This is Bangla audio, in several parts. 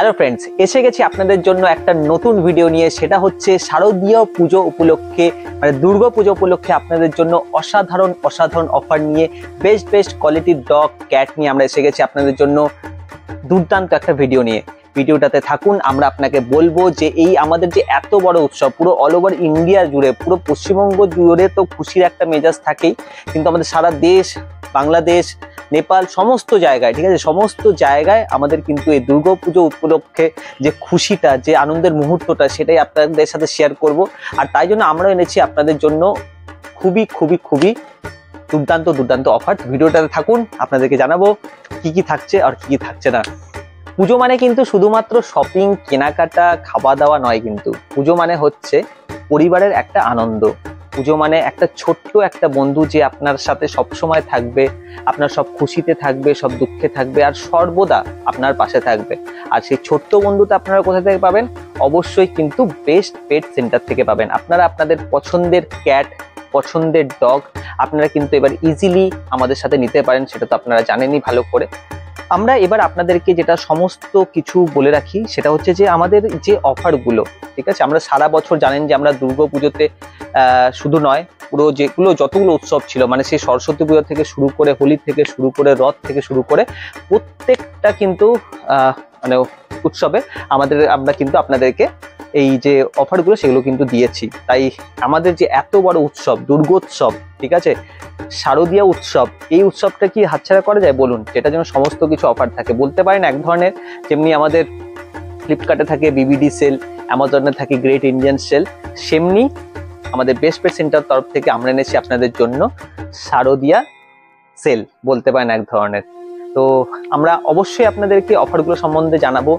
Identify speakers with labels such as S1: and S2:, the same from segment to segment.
S1: হ্যালো ফ্রেন্ডস, এসে গেছি আপনাদের জন্য একটা নতুন ভিডিও নিয়ে। সেটা হচ্ছে শারদীয় পুজো উপলক্ষে, মানে দুর্গা পুজো উপলক্ষে আপনাদের জন্য অসাধারণ অফার নিয়ে বেস্ট কোয়ালিটির ডগ ক্যাট নিয়ে আমরা এসে গেছি আপনাদের জন্য দুর্দান্ত একটা ভিডিও নিয়ে। ভিডিওটাতে থাকুন, আমরা আপনাকে বলবো যে এই আমাদের যে এত বড় উৎসব, পুরো অল ওভার ইন্ডিয়া জুড়ে, পুরো পশ্চিমবঙ্গ জুড়ে তো খুশির একটা মেজাজ থাকেই, কিন্তু আমাদের সারা দেশ, বাংলাদেশ, নেপাল, সমস্ত জায়গায়, ঠিক আছে, সমস্ত জায়গায় আমাদের কিন্তু এই দুর্গা পুজো উপলক্ষে যে খুশিটা, যে আনন্দের মুহূর্তটা, সেটাই আপনাদের সাথে শেয়ার করব। আর তাই জন্য আমরা এনেছি আপনাদের জন্য খুবই দুর্দান্ত অফার। ভিডিওটাতে থাকুন, আপনাদেরকে জানাবো কি থাকছে আর কি থাকছে না। পুজো মানে কিন্তু শুধুমাত্র শপিং, কেনাকাটা, খাওয়া দাওয়া নয়, কিন্তু পুজো মানে হচ্ছে পরিবারের একটা আনন্দ। পুজো মানে একটা ছোট্ট একটা বন্ধু যে আপনার সাথে সব সময় থাকবে, আপনার সব খুশিতে থাকবে, সব দুঃখে থাকবে, আর সর্বদা আপনার পাশে থাকবে। আর সেই ছোট্ট বন্ধুটা আপনারা কোথা থেকে পাবেন? অবশ্যই কিন্তু বেস্ট পেট সেন্টার থেকে পাবেন। আপনারা আপনাদের পছন্দের ক্যাট, পছন্দের ডগ আপনারা কিন্তু এবার ইজিলি আমাদের সাথে নিতে পারেন, সেটা তো আপনারা জানেনই ভালো করে। আমরা এবার আপনাদেরকে যেটা সমস্ত কিছু বলে রাখি, সেটা হচ্ছে যে আমাদের যে অফারগুলো, ঠিক আছে, আমরা সারা বছর জানেন যে আমরা দুর্গা পুজোতে শুধু নয়, পুরো যতগুলো উৎসব ছিল, মানে সেই সরস্বতী পুজো থেকে শুরু করে, হোলি থেকে শুরু করে, রথ থেকে শুরু করে, প্রত্যেকটা কিন্তু মানে উৎসবে আমরা কিন্তু আপনাদেরকে এই যে অফারগুলো সেগুলো কিন্তু দিয়েছি। তাই আমাদের যে এত বড় উৎসব, দুর্গোৎসব, ঠিক আছে, শারদীয় উৎসব, এই উৎসবটা কি হাতছাড়া করা যায় বলুন? যেটার জন্য সমস্ত কিছু অফার থাকে, বলতে পারেন এক ধরনের, যেমনি আমাদের ফ্লিপকার্টে থাকে বিবিডি সেল, অ্যামাজনে থাকে গ্রেট ইন্ডিয়ান সেল, সেমনি আমাদের বেস্ট পেট সেন্টার তরফ থেকে আমরা এনেছি আপনাদের জন্য শারদীয়া সেল, বলতে পারেন এক ধরনের। তো আমরা অবশ্যই আপনাদেরকে অফারগুলো সম্বন্ধে জানাবো,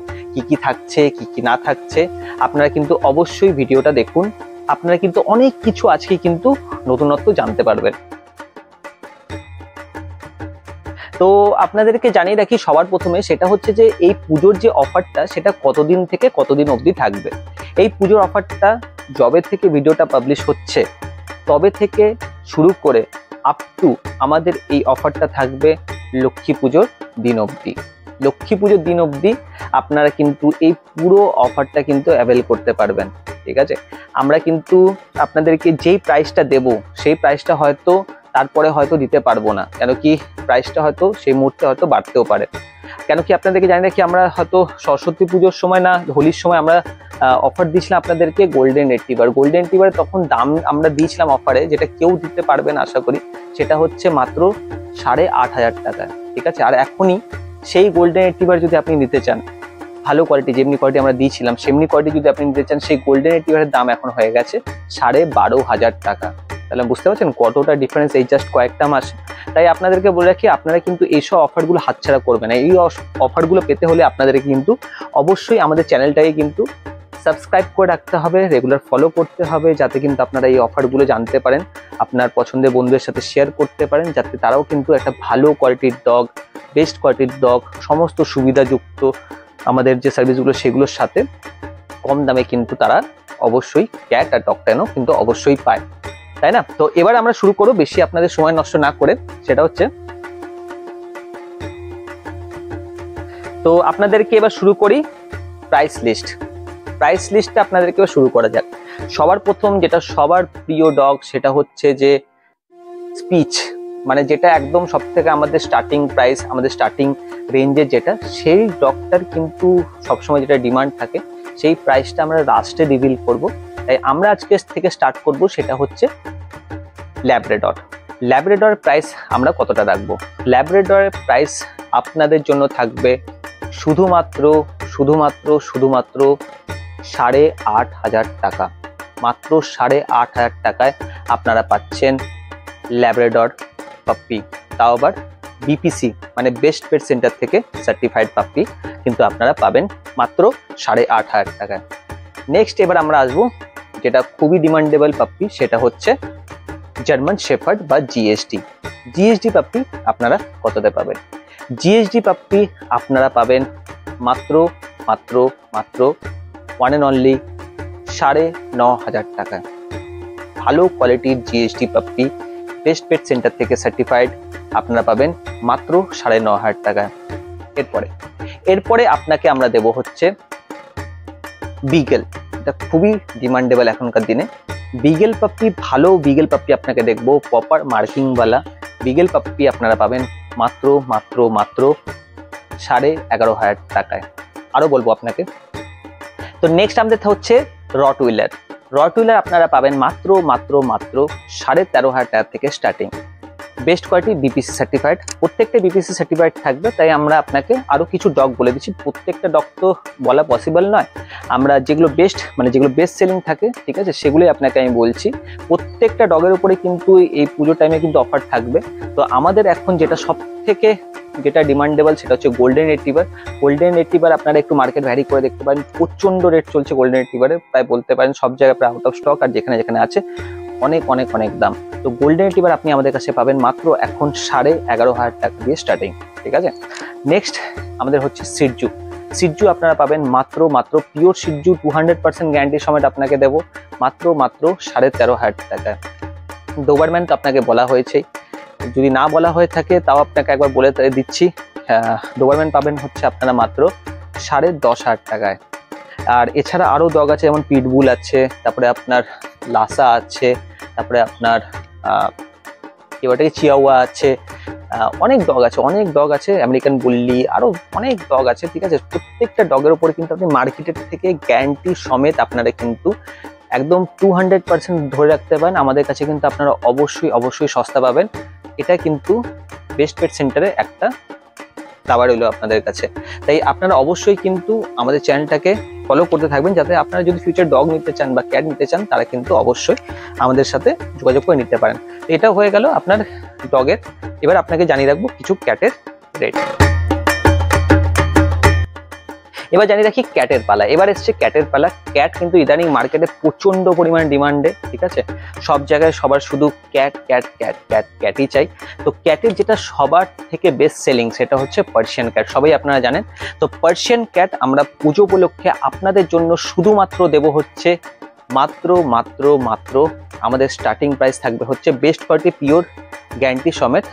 S1: কি থাকছে, কি না থাকছে। আপনারা কিন্তু অবশ্যই ভিডিওটা দেখুন, আপনারা কিন্তু অনেক কিছু আজকে কিন্তু নতুনত্ব জানতে পারবেন। তো আপনাদেরকে জানিয়ে রাখি সবার প্রথমে, সেটা হচ্ছে যে এই পুজোর যে অফারটা, সেটা কতদিন থেকে কতদিন অবধি থাকবে। এই পুজোর অফারটা যবে থেকে ভিডিওটা পাবলিশ হচ্ছে তবে থেকে শুরু করে আপ টু আমাদের এই অফারটা থাকবে লক্ষ্মী পুজোর দিন অবধি। লক্ষ্মী পুজোর দিন অবধি আপনারা কিন্তু এই পুরো অফারটা কিন্তু অ্যাভেল করতে পারবেন, ঠিক আছে। আমরা কিন্তু আপনাদেরকে যেই প্রাইসটা দেব, সেই প্রাইসটা হয়তো তারপরে হয়তো দিতে পারবো না, কেন কি প্রাইসটা হয়তো সেই মুহূর্তে হয়তো বাড়তেও পারে। কেন কি আপনাদেরকে জানি রাখি, আমরা হয়তো সরস্বতী পুজোর সময় না হোলির সময় আমরা অফার দিয়েছিলাম আপনাদেরকে গোল্ডেন রিট্রিভার। গোল্ডেন রিট্রিভার তখন দাম আমরা দিয়েছিলাম অফারে, যেটা কেউ দিতে পারবেন আশা করি, সেটা হচ্ছে মাত্র 8,500 টাকা, ঠিক আছে। আর এখনই সেই গোল্ডেন রিট্রিভার যদি আপনি নিতে চান, ভালো কোয়ালিটি, যেমনি কোয়ালিটি আমরা দিয়েছিলাম সেমনি কোয়ালিটি যদি আপনি নিতে চান, সেই গোল্ডেন রিট্রিভারের দাম এখন হয়ে গেছে 12,500 টাকা। তাহলে বুঝতে পারছেন কতটা ডিফারেন্স এই জাস্ট কয়েকটা মাস। তাই আপনাদেরকে বলে রাখি, আপনারা কিন্তু এইসব অফারগুলো হাতছাড়া করবেন না। এই অফারগুলো পেতে হলে আপনাদেরকে কিন্তু অবশ্যই আমাদের চ্যানেলটাকে কিন্তু সাবস্ক্রাইব করে রাখতে হবে, রেগুলার ফলো করতে হবে, যাতে কিন্তু আপনারা এই অফারগুলো জানতে পারেন, আপনার পছন্দের বন্ধুদের সাথে শেয়ার করতে পারেন, যাতে তারাও কিন্তু একটা ভালো কোয়ালিটির ডগ, বেস্ট কোয়ালিটির ডগ, সমস্ত সুবিধাযুক্ত আমাদের যে সার্ভিসগুলো সেগুলোর সাথে কম দামে কিন্তু তারা অবশ্যই ক্যাট আর ডগটাও কিন্তু অবশ্যই পায়, তাই না? তো এবার আমরা শুরু করব, বেশি আপনাদের সময় নষ্ট না করে। সেটা হচ্ছে, তো আপনাদেরকে এবার শুরু করি প্রাইস লিস্টটা আপনাদেরকে এবার শুরু করা যাক। সবার প্রথম যেটা সবার প্রিয় ডগ, সেটা হচ্ছে যে স্পিচ, মানে যেটা একদম সব থেকে আমাদের স্টার্টিং প্রাইস, আমাদের স্টার্টিং রেঞ্জের যেটা, সেই ডগটার কিন্তু সবসময় যেটা ডিমান্ড থাকে, সেই প্রাইসটা আমরা লাস্টে রিভিল করব। তাই আমরা আজকে থেকে স্টার্ট করব, সেটা হচ্ছে ল্যাব্রাডর প্রাইস আমরা কতটা রাখবো? ল্যাব্রাডরের প্রাইস আপনাদের জন্য থাকবে শুধুমাত্র 8,500 টাকা। মাত্র 8,500 টাকায় আপনারা পাচ্ছেন ল্যাব্রাডর পাপ্পি, তাও আবার বিপিসি মানে বেস্ট পেট সেন্টার থেকে সার্টিফাইড পাপ্পি কিন্তু আপনারা পাবেন মাত্র 8,500 টাকায়। নেক্সট এবার আমরা আসবো যেটা খুবই ডিমান্ডেবল পাপ্পি, সেটা হচ্ছে জার্মান শেফার্ড বা জিএসডি পাপ্পি। আপনারা কততে পাবেন? জিএসডি পাপ্পি আপনারা পাবেন মাত্র ওয়ান অ্যান্ড অনলি 9,500 টাকায়। ভালো কোয়ালিটির জিএসডি পাপ্পি বেস্ট পেট সেন্টার থেকে সার্টিফাইড আপনারা পাবেন মাত্র 9,500 টাকায়। এরপরে আপনাকে আমরা দেব হচ্ছে বিগেল। এটা খুবই ডিমান্ডেবল এখনকার দিনে। বিগেল পাপ্পি, ভালো বিগেল পাপ্পি আপনাকে দেখবো, প্রপার মার্কিংওয়ালা বিগেল পাপ্পি আপনারা পাবেন মাত্র মাত্র মাত্র 11,500 টাকায়। আরো বলবো আপনাকে। তো নেক্সট আমাদের হচ্ছে রটউইলার। রটউইলার আপনারা পাবেন মাত্র মাত্র মাত্র 13,500 টাকা থেকে starting. Best quality BPC certified, প্রত্যেকটা বিপিসি সার্টিফাইড থাকবে। তাই আমরা আপনাকে আরো কিছু ডগ বলে দিচ্ছি, প্রত্যেকটা ডগ তো বলা পসিবল নয়। আমরা যেগুলো বেস্ট, মানে যেগুলো বেস্ট সেলিং থাকে, ঠিক আছে, সেগুলোই আপনাকে আমি বলছি। প্রত্যেকটা ডগের উপরে কিন্তু এই পুজো টাইমে কিন্তু অফার থাকবে। তো আমাদের এখন যেটা সব থেকে ডিমান্ডেবল সেটা হচ্ছে গোল্ডেন রিট্রিভার। গোল্ডেন রিট্রিভার আপনারা একটু মার্কেট ভ্যারি করে দেখতে পারেন, প্রচন্ড রেট চলছে গোল্ডেন রিট্রিভারের, প্রায় বলতে পারেন সব জায়গায় প্রায় আউট অফ স্টক, আর যেখানে যেখানে আছে অনেক অনেক অনেক দাম। তো গোল্ডেন রিট্রিভার আপনি আমাদের কাছে পাবেন মাত্র এখন 11,500 টাকা দিয়ে স্টার্টিং, ঠিক আছে। নেক্সট আমাদের হচ্ছে সিটজু। সিটজু আপনারা পাবেন মাত্র মাত্র পিওর সিটজু 200% গ্যারান্টি সমেত আপনাকে দেবো মাত্র মাত্র 13,500 টাকায়। ডোবারম্যান তো আপনাকে বলা হয়েছেই, যদি না বলা হয়ে থাকে তাও আপনাকে একবার বলে দিচ্ছি। ডোবারম্যান পাবেন হচ্ছে আপনারা মাত্র 10,500 টাকায়। আর এছাড়া আরো ডগ আছে, যেমন পিটবুল আছে, তারপরে আপনার লাসা আছে, তারপরে আপনার এবারটাকে চিয়াওয়া আছে, অনেক ডগ আছে, অনেক ডগ আছে, আমেরিকান বুল্লি, আরো অনেক ডগ আছে, ঠিক আছে। প্রত্যেকটা ডগের উপরে কিন্তু আপনি মার্কেটের থেকে গ্যারান্টি সমেত আপনারা কিন্তু একদম 200% ধরে রাখতে পারেন। আমাদের কাছে কিন্তু আপনারা অবশ্যই অবশ্যই সস্তা পাবেন। এটা কিন্তু বেস্ট পেট সেন্টারে একটা দাবা রইল আপনাদের কাছে। তাই আপনারা অবশ্যই কিন্তু আমাদের চ্যানেলটাকে ফলো করতে থাকবেন, যাতে আপনারা যদি ফিউচার ডগ নিতে চান বা ক্যাট নিতে চান, তারা কিন্তু অবশ্যই আমাদের সাথে যোগাযোগ করে নিতে পারেন। এটা হয়ে গেল আপনার ডগের। এবার আপনাকে জানিয়ে রাখবো কিছু ক্যাটের রেট। এবার জানিয়ে রাখি ক্যাটের পালা। এবার এসছে ক্যাটের পালা। ক্যাট কিন্তু ইদানিং মার্কেটে প্রচন্ড পরিমাণ ডিমান্ডে, ঠিক আছে। সব জায়গায় সবার শুধু ক্যাট ক্যাট ক্যাট ক্যাট ক্যাটই চাই। তো ক্যাটের যেটা সবার থেকে বেস্ট সেলিং সেটা হচ্ছে পার্সিয়ান ক্যাট, সবাই আপনারা জানেন। তো পার্সিয়ান ক্যাট আমরা পুজো উপলক্ষে আপনাদের জন্য শুধুমাত্র দেব হচ্ছে মাত্র মাত্র মাত্র আমাদের স্টার্টিং প্রাইস থাকবে হচ্ছে বেস্ট কোয়ালিটি পিওর গ্যারান্টি সমেত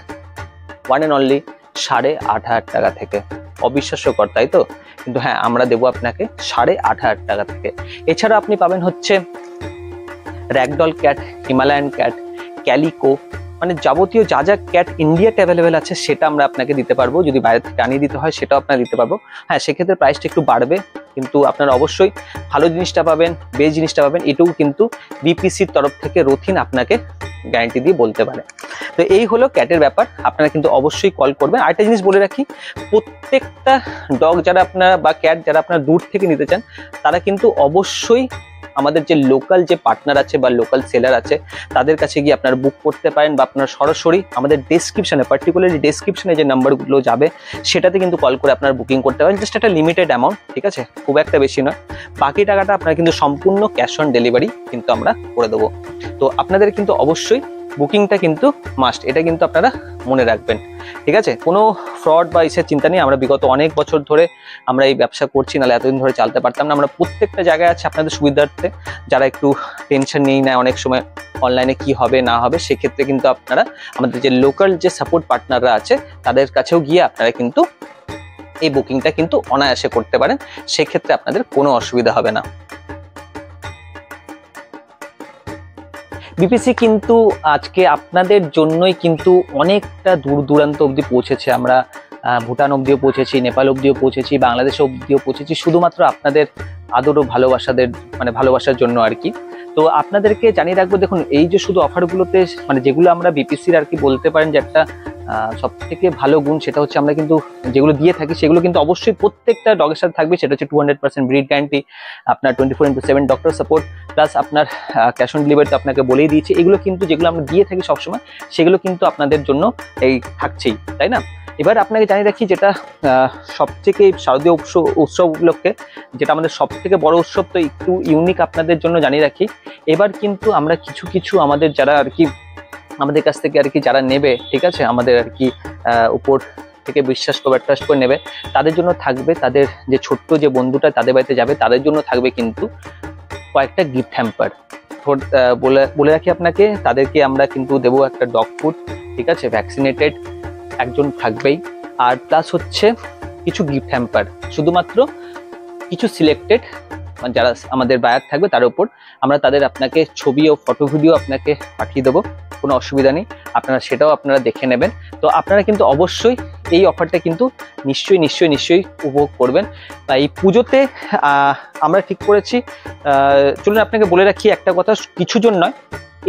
S1: ওয়ান অ্যান্ড অনলি 8,500 টাকা থেকে। অবিশ্বাস্যকর, তাই তো? কিন্তু হ্যাঁ, আমরা দেবো আপনাকে 8,500 টাকা থেকে। এছাড়া আপনি পাবেন হচ্ছে ragdoll cat, Himalayan cat, calico, মানে যাবতীয় যা যা ক্যাট ইন্ডিয়াতে অ্যাভেলেবেল আছে সেটা আমরা আপনাকে দিতে পারবো। যদি বাইরে থেকে আনিয়ে দিতে হয় সেটাও আপনাকে দিতে পারবো। হ্যাঁ, সেক্ষেত্রে প্রাইসটা একটু বাড়বে, কিন্তু আপনারা অবশ্যই ভালো জিনিসটা পাবেন, বেস্ট জিনিসটা পাবেন। এটুকু কিন্তু বিপিসির তরফ থেকে রথিন আপনাকে গ্যারান্টি দিয়ে বলতে পারে। তো এই হলো ক্যাটের ব্যাপার। আপনারা কিন্তু অবশ্যই কল করবেন। আরেকটা জিনিস বলে রাখি, প্রত্যেকটা ডগ যারা আপনারা বা ক্যাট যারা আপনারা দূর থেকে নিতে চান, তারা কিন্তু অবশ্যই আমাদের যে লোকাল যে পার্টনার আছে বা লোকাল সেলার আছে তাদের কাছে গিয়ে আপনারা বুক করতে পারেন, বা আপনারা সরাসরি আমাদের ডেসক্রিপশনে, পার্টিকুলারলি ডেসক্রিপশনে যে নাম্বারগুলো যাবে সেটাতে কিন্তু কল করে আপনারা বুকিং করতে পারেন। জাস্ট একটা লিমিটেড অ্যামাউন্ট, ঠিক আছে, খুব একটা বেশি নয়। বাকি টাকাটা আপনারা কিন্তু সম্পূর্ণ ক্যাশ অন ডেলিভারি কিন্তু আমরা করে দেবো। তো আপনাদের কিন্তু অবশ্যই বুকিংটা কিন্তু মাস্ট, এটা কিন্তু আপনারা মনে রাখবেন, ঠিক আছে। কোনো ফ্রড বা ইসের চিন্তা নেই। আমরা বিগত অনেক বছর ধরে আমরা এই ব্যবসা করছি, নাহলে এতদিন ধরে চালতে পারতাম না। আমরা প্রত্যেকটা জায়গায় আছে আপনাদের সুবিধার্থে, যারা একটু টেনশন নিয়ে নেয় অনেক সময় অনলাইনে কি হবে না হবে, সেক্ষেত্রে কিন্তু আপনারা আমাদের যে লোকাল যে সাপোর্ট পার্টনাররা আছে তাদের কাছেও গিয়ে আপনারা কিন্তু এই বুকিংটা কিন্তু অনায়াসে করতে পারেন। সেক্ষেত্রে আপনাদের কোনো অসুবিধা হবে না। বিপিসি কিন্তু আজকে আপনাদের জন্যই কিন্তু অনেকটা দূর দূরান্ত অবধি পৌঁছেছে। আমরা ভুটান অবধিও পৌঁছেছি, নেপাল অবধিও পৌঁছেছি, বাংলাদেশ অবধিও পৌঁছেছি, শুধুমাত্র আপনাদের আদর ও ভালোবাসার জন্য আর কি। তো আপনাদেরকে জানিয়ে রাখবো, দেখুন এই যে শুধু অফারগুলোতে, মানে যেগুলো আমরা বিপিসির আর কি বলতে পারেন যে একটা সব থেকে ভালো গুণ, সেটা হচ্ছে আমরা কিন্তু যেগুলো দিয়ে থাকি সেগুলো কিন্তু অবশ্যই প্রত্যেকটা ডগের সাথে থাকবে। সেটা হচ্ছে 200% ব্রিড গ্যারান্টি, আপনার 24/7 ডক্টর সাপোর্ট, প্লাস আপনার ক্যাশ অন ডেলিভারি তো আপনাকে বলেই দিয়েছি। এগুলো কিন্তু যেগুলো আমরা দিয়ে থাকি সবসময়, সেগুলো কিন্তু আপনাদের জন্য এই থাকছেই, তাই না? এবার আপনাকে জানিয়ে রাখি, যেটা সবথেকে শারদীয় উৎসব উপলক্ষে যেটা আমাদের সব থেকে বড় উৎসব, তো একটু ইউনিক আপনাদের জন্য জানিয়ে রাখি। এবার কিন্তু আমরা কিছু কিছু আমাদের যারা আর কি আমাদের কাছ থেকে আর কি যারা নেবে, ঠিক আছে, আমাদের আর কি উপর থেকে বিশ্বাস করে ট্রাস্ট করে নেবে, তাদের জন্য থাকবে, তাদের যে ছোট্ট যে বন্ধুটা তাদের বাড়িতে যাবে তাদের জন্য থাকবে কিন্তু কয়েকটা গিফট হ্যাম্পার। বলে রাখি আপনাকে, তাদেরকে আমরা কিন্তু দেবো একটা ডগ ফুড, ঠিক আছে, ভ্যাকসিনেটেড একজন থাকবেই। আর প্লাস হচ্ছে কিছু গিফট হ্যাম্পার, শুধুমাত্র কিছু সিলেক্টেড যারা আমাদের বায়ার থাকবে তার উপর আমরা আপনাকে ছবি ও ফটো ভিডিও আপনাকে পাঠিয়ে দেবো, কোনো অসুবিধা নেই, সেটাও আপনারা দেখে নেবেন। তো আপনারা কিন্তু অবশ্যই এই অফারটা কিন্তু নিশ্চয়ই উপভোগ করবেন। এই পুজোতে আমরা ঠিক করেছি, চলুন আপনাকে বলে রাখি একটা কথা, কিছুজন নয়,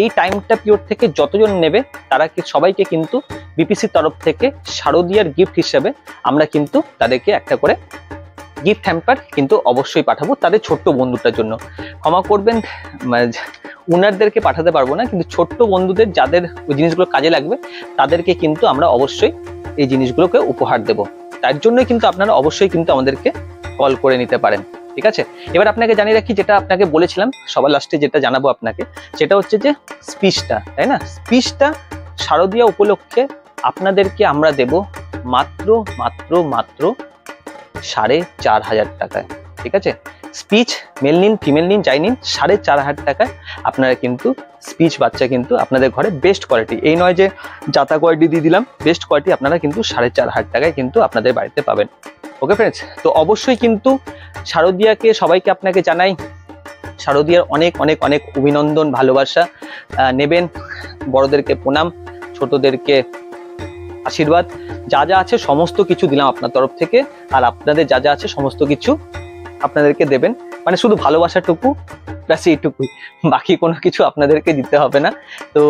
S1: এই টাইমটা পিরিয়ড থেকে যতজন নেবে তারা সবাইকে কিন্তু বিপিসির তরফ থেকে শারদীয়ার গিফট হিসেবে আমরা কিন্তু তাদেরকে একটা করে গিফট হ্যাম্পার কিন্তু অবশ্যই পাঠাবো তাদের ছোট্ট বন্ধুটার জন্য। ক্ষমা করবেন, উনারদেরকে পাঠাতে পারবো না, কিন্তু ছোট্ট বন্ধুদের যাদের ওই জিনিসগুলো কাজে লাগবে তাদেরকে কিন্তু আমরা অবশ্যই এই জিনিসগুলোকে উপহার দেব। তার জন্যই কিন্তু আপনারা অবশ্যই কিন্তু আমাদেরকে কল করে নিতে পারেন, ঠিক আছে। এবার আপনাকে জানিয়ে রাখি, যেটা আপনাকে বলেছিলাম সবার লাস্টে যেটা জানাবো আপনাকে, সেটা হচ্ছে যে স্পিচটা, তাই না, স্পিচটা শারদীয়া উপলক্ষে আপনাদেরকে আমরা দেব মাত্র 4,500 টাকায়, ঠিক আছে। স্পিচ মেল নিন ফিমেল নিন যাই নিন, 4,500 টাকায় আপনারা কিন্তু স্পিচ বাচ্চা কিন্তু আপনাদের ঘরে বেস্ট কোয়ালিটি, এই নয় যে জাতা কোয়ালিটি দিয়ে দিলাম, বেস্ট কোয়ালিটি আপনারা কিন্তু 4,500 টাকায় কিন্তু আপনাদের বাড়িতে পাবেন। ওকে ফ্রেন্ডস, তো অবশ্যই কিন্তু শারদীয়াকে সবাইকে আপনাকে জানাই শারদীয়ার অনেক অভিনন্দন, ভালোবাসা নেবেন, বড়দেরকে প্রণাম, ছোটদেরকে আশীর্বাদ, যা যা আছে সমস্ত কিছু দিলাম আপনার তরফ থেকে, আর আপনাদের যা যা আছে সমস্ত কিছু আপনাদেরকে দেবেন, মানে শুধু ভালোবাসাটুকু, ব্যাস এইটুকুই, বাকি কোনো কিছু আপনাদেরকে দিতে হবে না। তো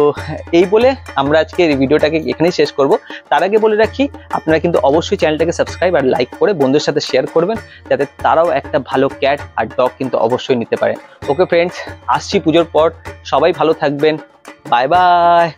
S1: এই বলে আমরা আজকে এই ভিডিওটাকে এখানেই শেষ করব। তার আগে বলে রাখি, আপনারা কিন্তু অবশ্যই চ্যানেলটাকে সাবস্ক্রাইব আর লাইক করে বন্ধুদের সাথে শেয়ার করবেন, যাতে তারাও একটা ভালো ক্যাট আর ডগ কিন্তু অবশ্যই নিতে পারে। ওকে ফ্রেন্ডস, আসছি পুজোর পর, সবাই ভালো থাকবেন, বাই বাই।